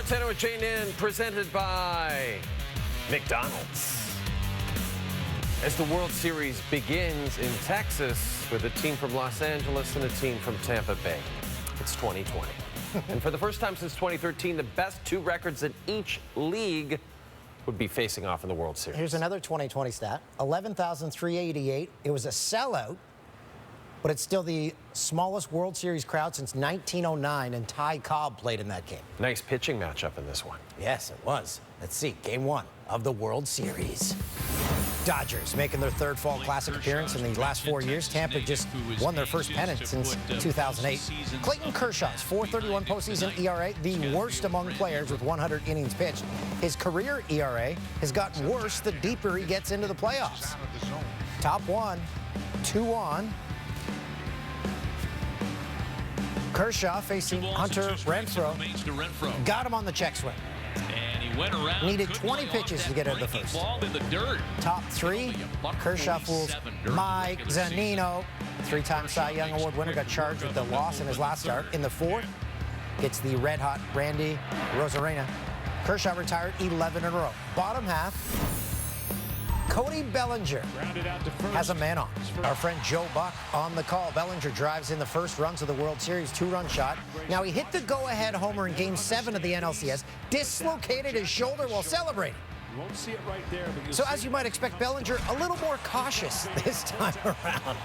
SportsCenter with Jane Nin, presented by McDonald's. As the World Series begins in Texas with a team from Los Angeles and a team from Tampa Bay. It's 2020. And for the first time since 2013, the best two records in each league would be facing off in the World Series. Here's another 2020 stat, 11,388. It was a sellout, but it's still the smallest World Series crowd since 1909, and Ty Cobb played in that game. Nice pitching matchup in this one. Yes, it was. Let's see, game one of the World Series. Dodgers making their third Fall Classic appearance in the last 4 years. Tampa just won their first pennant since 2008. Clayton Kershaw's .431 postseason ERA, the worst among players with 100 innings pitched. His career ERA has gotten worse the deeper he gets into the playoffs. Top one, 2 on. Kershaw facing Hunter Renfroe. Got him on the check swing. Needed 20 pitches to get out of the first. Top three, Kershaw fools Mike Zunino. Three-time Cy Young Award winner got charged with the loss in his last start. In the fourth, gets the red-hot Randy Rosarena. Kershaw retired 11 in a row. Bottom half, Cody Bellinger has a man on. Our friend Joe Buck on the call. Bellinger drives in the first runs of the World Series, 2-run shot. Now, he hit the go-ahead homer in Game 7 of the NLCS, dislocated his shoulder while celebrating. You won't see it right there, but so as you might expect, Bellinger a little more cautious this time around.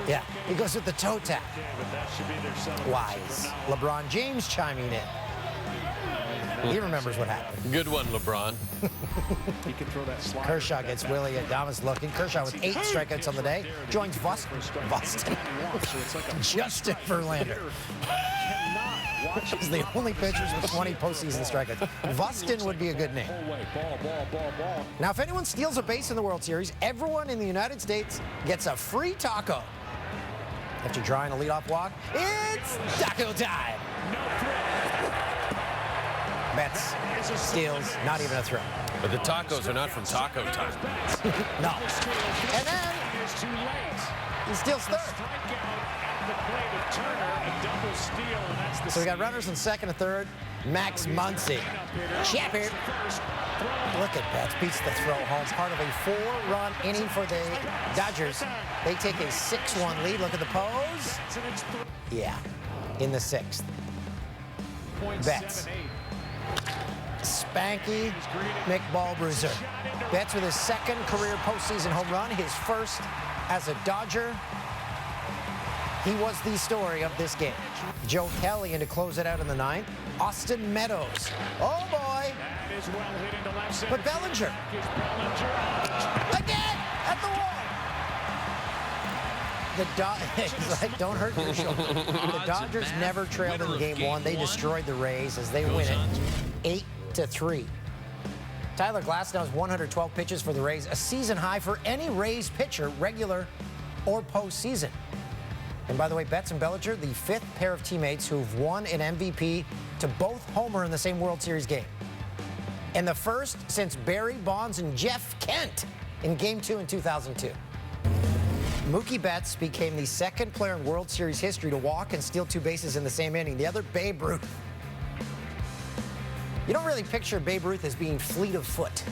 Yeah, he goes with the toe tap. Wise. LeBron James chiming in. He remembers what happened. Good one, LeBron. He can throw that slider. Kershaw gets Willie Adames looking. Kershaw with 8 strikeouts on the day. Joins Justin Verlander. He's the only pitchers with 20 postseason strikeouts. Vustin would be a good name. Now, if anyone steals a base in the World Series, everyone in the United States gets a free taco. After drawing a leadoff walk, it's taco time. Betts, steals, not even a throw. But the tacos are not from taco time. No. And then he steals third. So we got runners in second and third. Max Muncy. Shepard. Look at Betts. Beats the throw home. Part of a 4-run inning for the Dodgers. They take a 6-1 lead. Look at the pose. Yeah, in the 6th. Betts. Spanky McBall-Bruiser. Betts with his second career postseason home run, his first as a Dodger. He was the story of this game. Joe Kelly in to close it out in the 9th. Austin Meadows. Oh, boy. But Bellinger. Again, at the wall. He's like, don't hurt your shoulder. The Dodgers never trailed in Game 1. They destroyed the Rays as they win it 8-3. Tyler Glasnow's 112 pitches for the Rays, a season high for any Rays pitcher, regular or postseason. And by the way, Betts and Bellinger, the 5th pair of teammates who've won an MVP to both homer in the same World Series game. And the first since Barry Bonds and Jeff Kent in Game 2 in 2002. Mookie Betts became the 2nd player in World Series history to walk and steal 2 bases in the same inning. The other, Babe Ruth. You don't really picture Babe Ruth as being fleet of foot.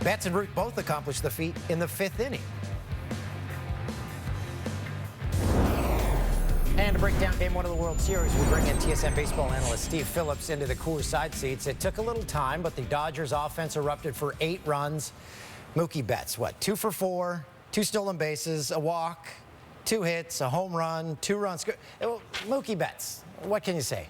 Betts and Ruth both accomplished the feat in the 5th inning. And to break down Game 1 of the World Series, we bring in TSN baseball analyst Steve Phillips into the cooler side seats. It took a little time, but the Dodgers offense erupted for 8 runs. Mookie Betts, 2 for 4, 2 stolen bases, a walk, 2 hits, a home run, 2 runs. Mookie Betts, what can you say?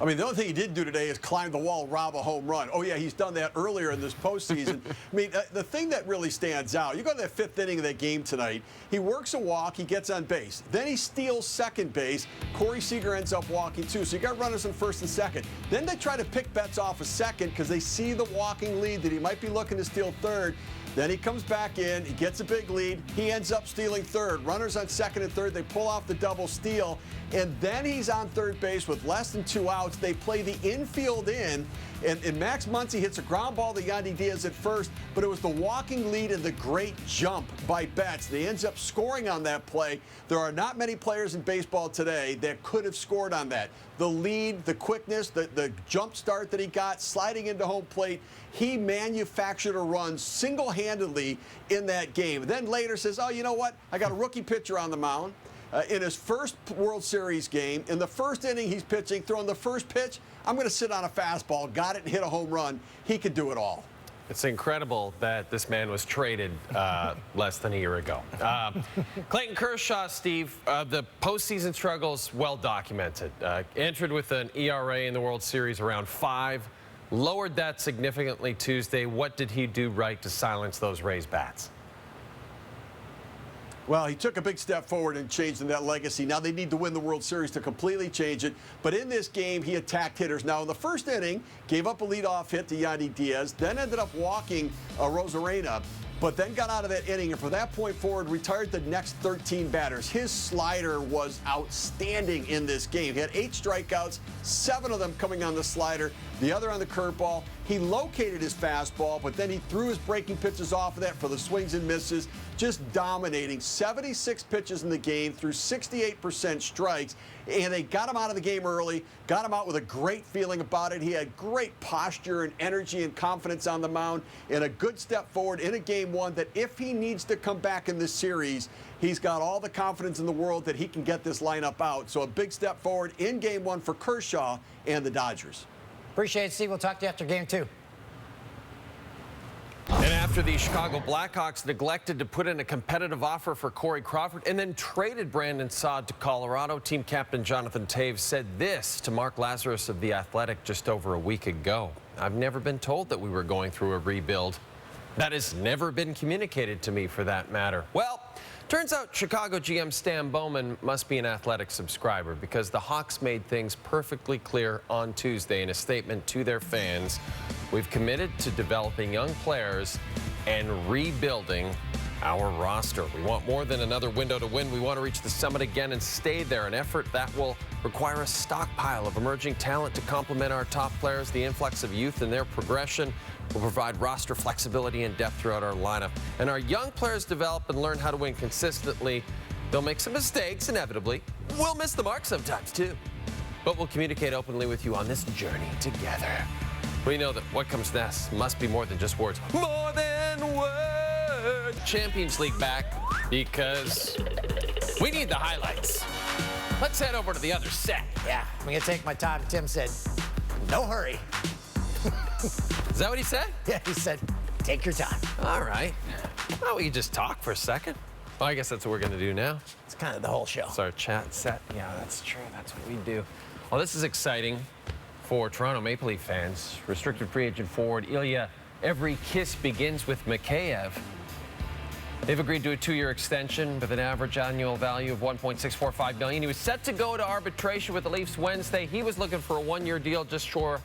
I mean, the only thing he didn't do today is climb the wall, rob a home run. Oh, yeah, he's done that earlier in this postseason. I mean, the thing that really stands out, you go to that 5th inning of that game tonight, he works a walk, he gets on base. Then he steals second base. Corey Seager ends up walking too. So you got runners in first and second. Then they try to pick Betts off a second because they see the walking lead that he might be looking to steal third. Then he comes back in, he gets a big lead, he ends up stealing third. Runners on second and third, they pull off the double steal, and then he's on third base with less than 2 outs. They play the infield in, and Max Muncy hits a ground ball to Yandy Diaz at first, but it was the walking lead and the great jump by Betts. They ends up scoring on that play. There are not many players in baseball today that could have scored on that. The lead, the quickness, the jump start that he got, sliding into home plate, he manufactured a run single-handedly in that game. Then later says, oh, you know what? I got a rookie pitcher on the mound. In his first World Series game, in the first inning he's pitching, throwing the first pitch, I'm going to sit on a fastball, got it and hit a home run. He could do it all. It's incredible that this man was traded less than a year ago. Clayton Kershaw, Steve, the postseason struggles well documented. Entered with an ERA in the World Series around 5, lowered that significantly Tuesday. What did he do right to silence those Rays bats? Well, he took a big step forward and changed that legacy. Now they need to win the World Series to completely change it. But in this game, he attacked hitters. Now, in the first inning, gave up a leadoff hit to Yandy Diaz, then ended up walking Rosarena, but then got out of that inning, and from that point forward, retired the next 13 batters. His slider was outstanding in this game. He had 8 strikeouts, 7 of them coming on the slider, the other on the curveball. He located his fastball, but then he threw his breaking pitches off of that for the swings and misses, just dominating. 76 pitches in the game, threw 68% strikes, and they got him out of the game early, got him out with a great feeling about it. He had great posture and energy and confidence on the mound, and a good step forward in a game one that if he needs to come back in this series, he's got all the confidence in the world that he can get this lineup out. So a big step forward in game one for Kershaw and the Dodgers. Appreciate it, Steve. We'll talk to you after game 2. And after the Chicago Blackhawks neglected to put in a competitive offer for Corey Crawford and then traded Brandon Saad to Colorado, team captain Jonathan Toews said this to Mark Lazarus of The Athletic just over a week ago. I've never been told that we were going through a rebuild. That has never been communicated to me, for that matter. Well, turns out Chicago GM Stan Bowman must be an Athletic subscriber, because the Hawks made things perfectly clear on Tuesday in a statement to their fans. We've committed to developing young players and rebuilding our roster. We want more than another window to win. We want to reach the summit again and stay there, an effort that will require a stockpile of emerging talent to complement our top players. The influx of youth and their progression will provide roster flexibility and depth throughout our lineup. And our young players develop and learn how to win consistently. They'll make some mistakes, inevitably. We'll miss the mark sometimes, too. But we'll communicate openly with you on this journey together. We know that what comes next must be more than just words. More than words. Champions League back, because we need the highlights. Let's head over to the other set. Yeah, I'm going to take my time. Tim said, no hurry. Is that what he said? Yeah, he said, take your time. All right. Well, we can just talk for a second. Well, I guess that's what we're going to do now. It's kind of the whole show. It's our chat set. Yeah, that's true. That's what we do. Well, this is exciting for Toronto Maple Leaf fans. Restricted free agent forward Ilya Every Kiss begins with Mikheyev. They've agreed to a 2-year extension with an average annual value of $1.645 million. He was set to go to arbitration with the Leafs Wednesday. He was looking for a 1-year deal just short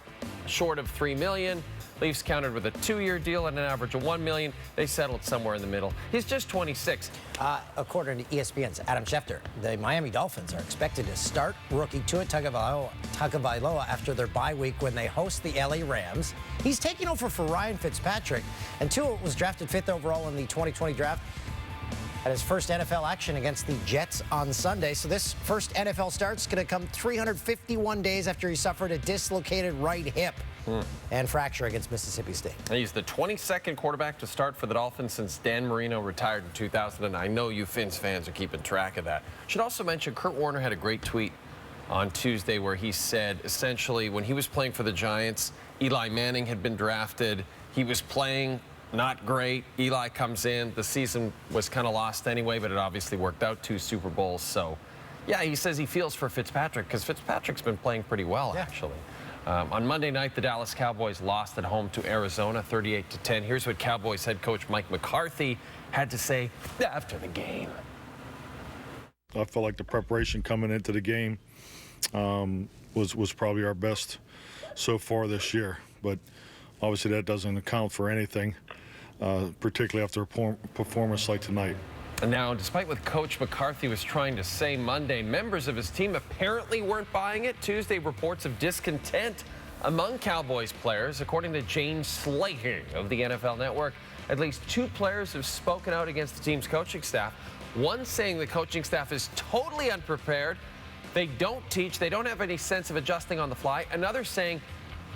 of $3 million. Leafs countered with a 2-year deal at an average of $1 million. They settled somewhere in the middle. He's just 26. According to ESPN's Adam Schefter, the Miami Dolphins are expected to start rookie Tua Tagovailoa after their bye week when they host the LA Rams. He's taking over for Ryan Fitzpatrick, and Tua was drafted 5th overall in the 2020 draft. At his first NFL action against the Jets on Sunday. So this first NFL start's going to come 351 days after he suffered a dislocated right hip and fracture against Mississippi State. He's the 22nd quarterback to start for the Dolphins since Dan Marino retired in 2009. I know you Fins fans are keeping track of that. Should also mention Kurt Warner had a great tweet on Tuesday where he said, essentially, when he was playing for the Giants, Eli Manning had been drafted. He was playing not great. Eli comes in. The season was kind of lost anyway, but it obviously worked out. 2 Super Bowls. So, yeah, he says he feels for Fitzpatrick because Fitzpatrick's been playing pretty well, actually. On Monday night, the Dallas Cowboys lost at home to Arizona, 38-10. Here's what Cowboys head coach Mike McCarthy had to say after the game. I felt like the preparation coming into the game was probably our best so far this year, but obviously that doesn't account for anything. particularly after a performance like tonight. Now, despite what Coach McCarthy was trying to say Monday, members of his team apparently weren't buying it. Tuesday, reports of discontent among Cowboys players. According to James Slater of the NFL Network, at least 2 players have spoken out against the team's coaching staff. One saying the coaching staff is totally unprepared. They don't teach. They don't have any sense of adjusting on the fly. Another saying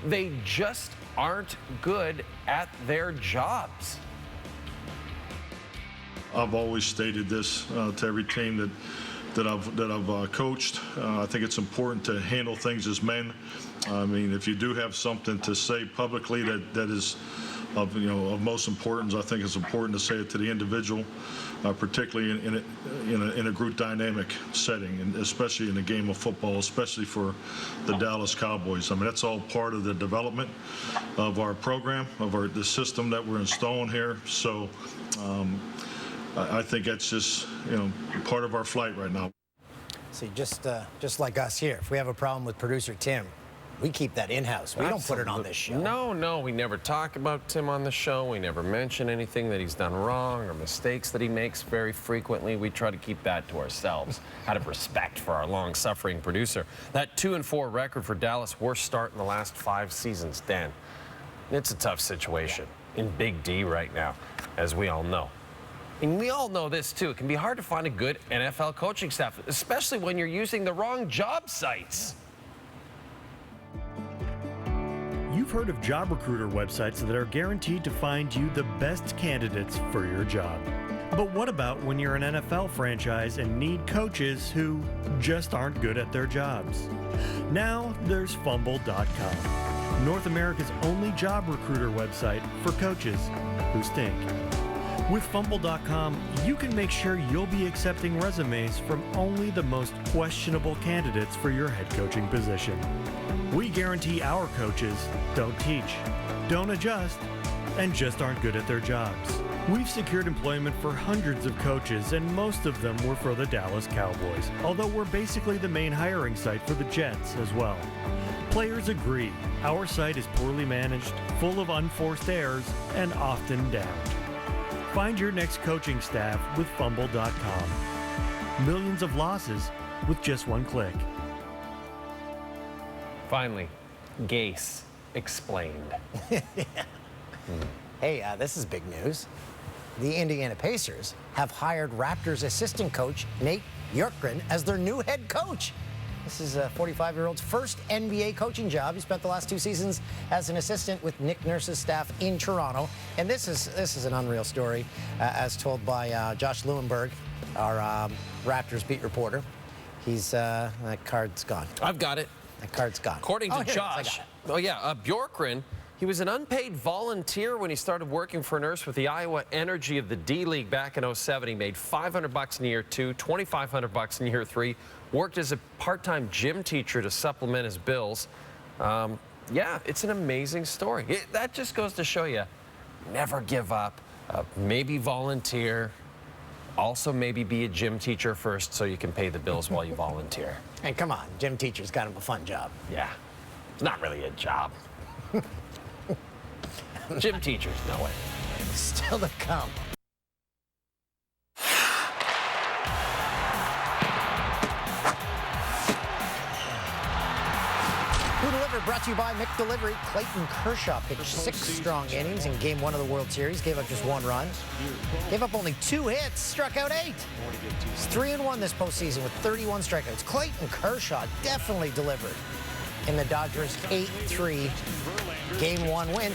they just aren't good at their jobs. I've always stated this to every team that I've coached. I think it's important to handle things as men. I mean, if you do have something to say publicly that is of most importance, I think it's important to say it to the individual, particularly in a group dynamic setting, and especially in a game of football, especially for the Dallas Cowboys. I mean, that's all part of the development of our program, of the system that we're installing here. So I think that's just part of our flight right now. See, just like us here, if we have a problem with producer Tim, we keep that in-house. We don't put it on this show. No, we never talk about Tim on the show. We never mention anything that he's done wrong or mistakes that he makes very frequently. We try to keep that to ourselves out of respect for our long-suffering producer. That 2-4 record for Dallas, worst start in the last 5 seasons, Dan. It's a tough situation in Big D right now, as we all know. And we all know this, too. It can be hard to find a good NFL coaching staff, especially when you're using the wrong job sites. You've heard of job recruiter websites that are guaranteed to find you the best candidates for your job. But what about when you're an NFL franchise and need coaches who just aren't good at their jobs? Now there's Fumble.com, North America's only job recruiter website for coaches who stink. With Fumble.com, you can make sure you'll be accepting resumes from only the most questionable candidates for your head coaching position. We guarantee our coaches don't teach, don't adjust, and just aren't good at their jobs. We've secured employment for hundreds of coaches, and most of them were for the Dallas Cowboys, although we're basically the main hiring site for the Jets as well. Players agree, our site is poorly managed, full of unforced errors, and often downed. Find your next coaching staff with Fumble.com. Millions of losses with just one click. Finally, Gase explained. Hey, this is big news. The Indiana Pacers have hired Raptors assistant coach Nate Bjorkgren as their new head coach. This is a 45-year-old's first NBA coaching job. He spent the last 2 seasons as an assistant with Nick Nurse's staff in Toronto. And this is an unreal story, as told by Josh Lewenberg, our Raptors beat reporter. That card's gone. I've got it. That card's gone. According to Josh, Bjorkgren, he was an unpaid volunteer when he started working for Nurse with the Iowa Energy of the D-League back in 07. He made $500 in year 2, $2,500 in year 3, worked as a part-time gym teacher to supplement his bills. Yeah, it's an amazing story. That just goes to show you, never give up, maybe volunteer, also maybe be a gym teacher first so you can pay the bills while you volunteer. And come on, gym teacher's kind of a fun job. Yeah, it's not really a job. Gym teachers know it. Still to come. Who Delivered, brought to you by McDelivery. Clayton Kershaw pitched 6 strong innings in Game 1 of the World Series, gave up just 1 run. Gave up only 2 hits, struck out 8. He's 3-1 this postseason with 31 strikeouts. Clayton Kershaw definitely delivered in the Dodgers' 8-3 Game 1 win.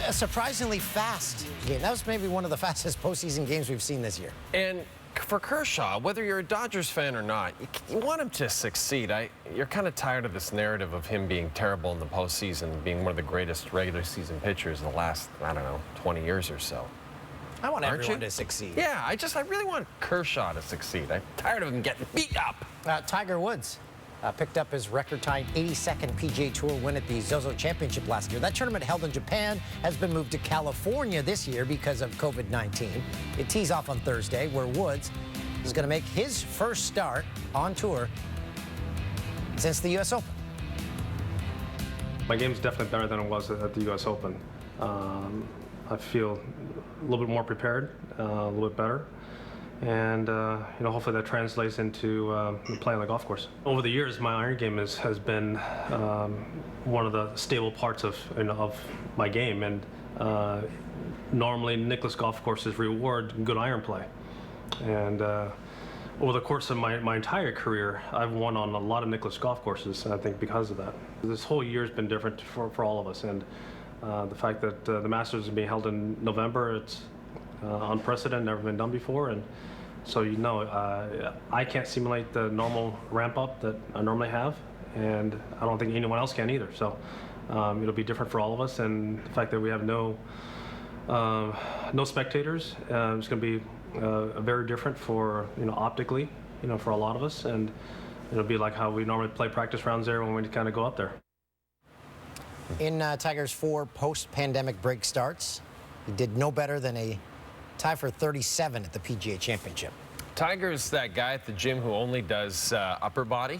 A surprisingly fast game. That was maybe one of the fastest postseason games we've seen this year. And for Kershaw, whether you're a Dodgers fan or not, you want him to succeed. You're kind of tired of this narrative of him being terrible in the postseason, being one of the greatest regular season pitchers in the last, 20 years or so. I want everyone to succeed. Yeah, I really want Kershaw to succeed. I'm tired of him getting beat up. Tiger Woods picked up his record-tying 82nd PGA Tour win at the Zozo Championship last year. That tournament, held in Japan, has been moved to California this year because of COVID-19. It tees off on Thursday, where Woods is going to make his first start on tour since the U.S. Open. My game's definitely better than it was at the U.S. Open. I feel little bit more prepared, a little bit better. And hopefully that translates into playing on the golf course. Over the years, my iron game has been one of the stable parts of my game, and normally Nicklaus golf courses reward good iron play. And over the course of my entire career, I've won on a lot of Nicklaus golf courses, and I think because of that. This whole year has been different for all of us, and the fact that the Masters is being held in November, it's unprecedented, never been done before, and so I can't simulate the normal ramp up that I normally have, and I don't think anyone else can either. So it'll be different for all of us, and the fact that we have no spectators is going to be very different for optically, for a lot of us, and it'll be like how we normally play practice rounds there when we kind of go up there. In Tiger's 4 post-pandemic break starts, he did no better than a tie for 37 at the PGA Championship. Tiger's that guy at the gym who only does upper body.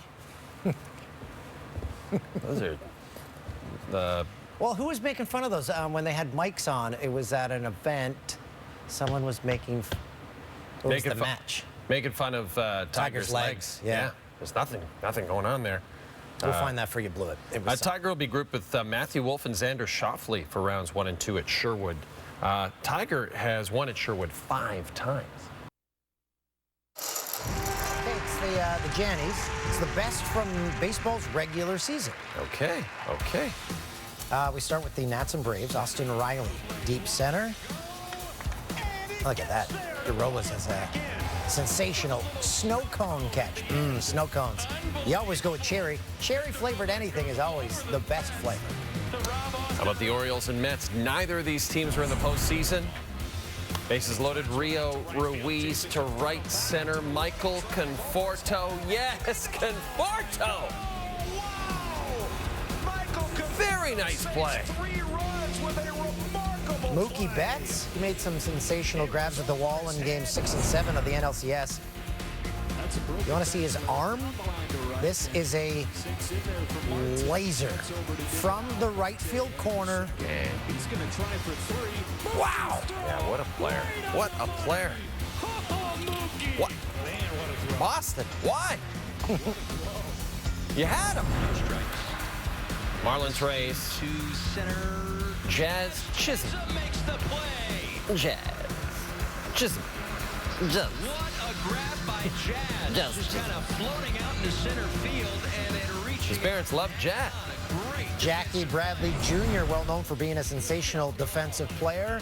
Those are the... Well, who was making fun of those when they had mics on? It was at an event. Someone was making... What was the match? Making fun of Tiger's legs. Yeah. There's nothing going on there. We'll find that for you, Blewett. Tiger will be grouped with Matthew Wolff and Xander Schauffele for rounds 1 and 2 at Sherwood. Tiger has won at Sherwood 5 times. Okay, it's the Jannies. It's the best from baseball's regular season. Okay. We start with the Nats and Braves. Austin Riley, deep center. Look at that. Robles has a sensational snow cone catch. Snow cones. You always go with cherry. Cherry-flavored anything is always the best flavor. How about the Orioles and Mets? Neither of these teams are in the postseason. Bases loaded. Rio Ruiz to right center. Michael Conforto. Yes, Conforto! Very nice play. Mookie Betts, he made some sensational grabs at the wall in games 6 and 7 of the NLCS. You want to see his arm? This is a laser from the right field corner. Wow! Yeah, what a player. What a player. What? Boston, why? You had him. Marlins Rays. To center. Jazz Chisholm. Makes the play. Jazz Chisholm. Jazz. What a grab by Jazz. Just kind of floating out into center field and then reaching. His parents love Jazz. Jackie Bradley Jr., well known for being a sensational defensive player.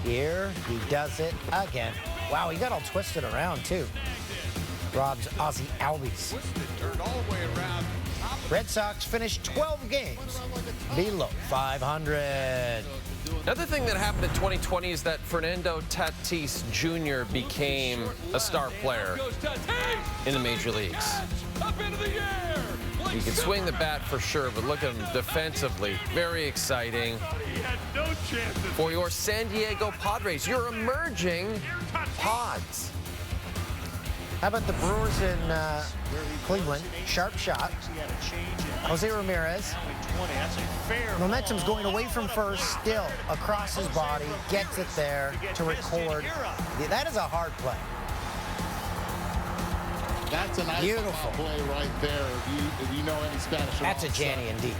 Here he does it again. Wow, he got all twisted around too. Rob's Ozzie Albies. Turned all the way around. Red Sox finished 12 games below 500. Another thing that happened in 2020 is that Fernando Tatis Jr. became a star player in the major leagues. He can swing the bat for sure, but look at him defensively. Very exciting. For your San Diego Padres, your emerging Pods. How about the Brewers in Cleveland? Sharp shot. Jose Ramirez. Momentum's going away from first, still across his body, gets it there to record. That is a hard play. That's a nice beautiful play right there. If you know any Spanish. That's a Janny indeed.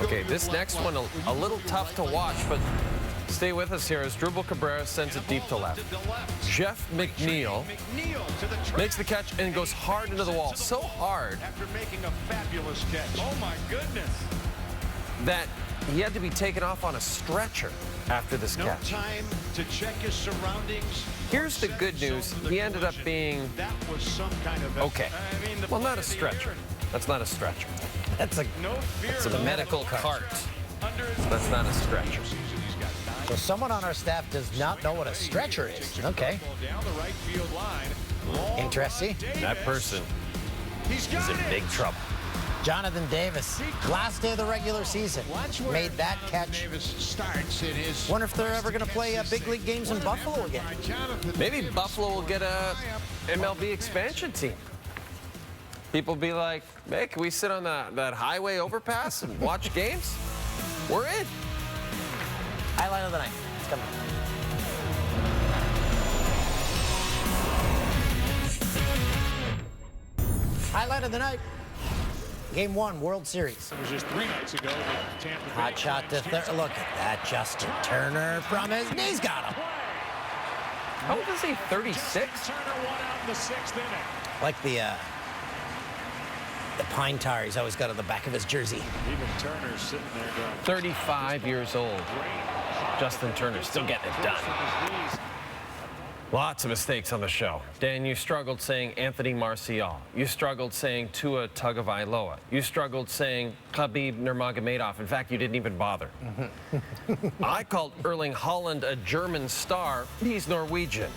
Okay, this next one a little tough to watch, but stay with us here as Drupal Cabrera sends it deep to left. Jeff McNeil makes the catch and goes hard into the wall. So hard. After making a fabulous catch. Oh my goodness. That he had to be taken off on a stretcher after this catch. No time to check his surroundings. Here's the good news. He ended up being okay. Well, not a stretcher. That's not a stretcher. That's a medical cart. That's not a stretcher. So someone on our staff does not know what a stretcher is. Okay. Interesting. That person is in big trouble. Jonathan Davis, last day of the regular season, made that catch. Wonder if they're ever going to play big league games in Buffalo again. Maybe Buffalo will get a MLB expansion team. People be like, hey, can we sit on that highway overpass and watch games? We're in. Highlight of the night. It's coming. Highlight of the night. Game 1, World Series. It was just 3 nights ago that Tampa Bay. Hot shot to third. Look at that. Justin Turner from his knees got him. How old is he? 36? Turner won out in the 6th inning. Like the pine tar he's always got on the back of his jersey. Even Turner sitting there going. 35 years old. Justin Turner still getting it done. Lots of mistakes on the show. Dan, you struggled saying Anthony Martial. You struggled saying Tua Tagovailoa. You struggled saying Khabib Nurmagomedov. In fact, you didn't even bother. I called Erling Haaland a German star. He's Norwegian.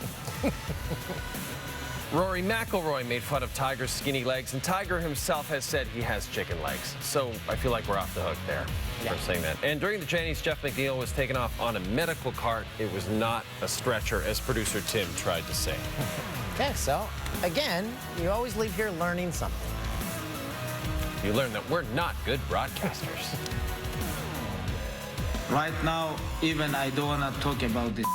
Rory McIlroy made fun of Tiger's skinny legs, and Tiger himself has said he has chicken legs. So I feel like we're off the hook there for saying that. And during the Jannys, Jeff McNeil was taken off on a medical cart. It was not a stretcher, as producer Tim tried to say. Okay, so again, you always leave here learning something. You learn that we're not good broadcasters. Right now, even I don't want to talk about this.